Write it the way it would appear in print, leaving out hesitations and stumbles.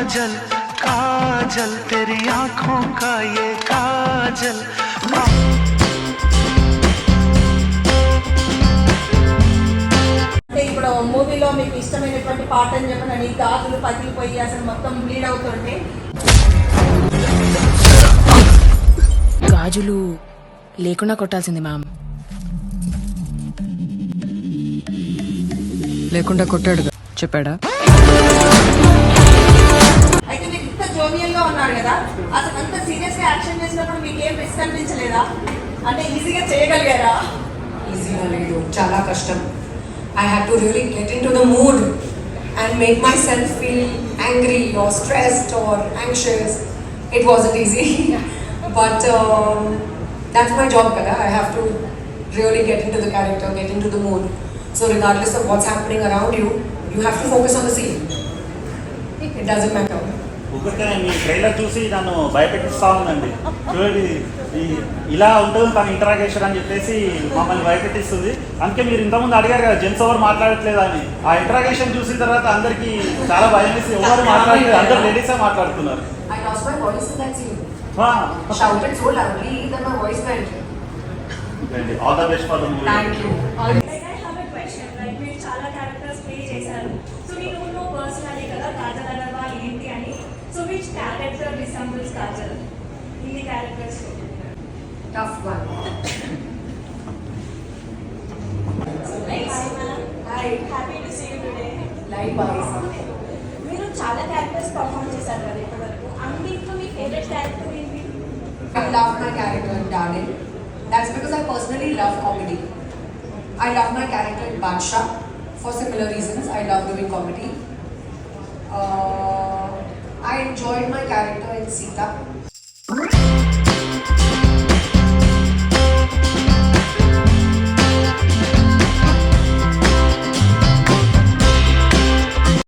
काजल काजल तेरी आंखों का ये काजल ఇప్పుడు మూవీలో మీకు ఇష్టమైనటువంటి పాట అని చెప్పండి. గాజులు పగిలిపోయి అసలు మొత్తం బ్లీడ్ అవుతుంటే గాజులు లేకుండా కొట్టాల్సింది మ్యామ్. లేకుండా కొట్టాడు చెప్పాడా? అయితే మీకు ఇంత జోవియల్ గా ఉన్నారు కదా, అసలు అంత సీరియస్ గా యాక్షన్ చేసినప్పుడు మీకు ఏం రిస్క్ అనిపించలేదా? అంటే ఈజీగా చేయగలిగారా? ఈజీగా లేదు, చాలా కష్టం. I had to really get into the mood and make myself feel angry or stressed or anxious. It wasn't easy, but that's my job, kada. I have to really get into the character, get into the mood. So regardless of what's happening around you, you have to focus on the scene. It doesn't matter. ఊరికే మీ trailer చూసి నన్ను భయపెట్టిస్తూ ఉందండి. చూడండి, ఇలా ఉంటుంది తన interrogation అని చెప్పేసి మమ్మల్ని భయపెట్టిస్తుంది. అందుకే మీరు ఇంతకుముందు అడిగారు కదా జెంట్స్ ఎవరు మాట్లాడట్లేదు అని. ఆ ఇంటరాగేషన్ చూసిన తర్వాత అందరికీ చాలా భయం వేసి ఎవరు మాట్లాడలేదు, అందరు లేడీసే మాట్లాడుతున్నారు. I lost my voice in that scene. Shouted so loudly that my voice went. All the best for the movie. Thank you. మీరు చాలా క్యారెక్టర్స్ ప్లే చేశారు. సో మీరు నో పర్సనలీ కదా కాజల్ అగర్వాల్ ఏంటి అని. So which character resembles Kajal in the characters? Tough one. Hi, happy to see you today. Likewise. మీరు చాలా characters perform చేశారు కదా ఇప్పటివరకు. అన్నింటిలో మీ ఫేవరెట్ క్యారెక్టర్ ఏంటి? I love my character in Darling. That's because I personally love comedy. I love my character in Badshah for similar reasons. I love doing comedy. I enjoyed my character in Sita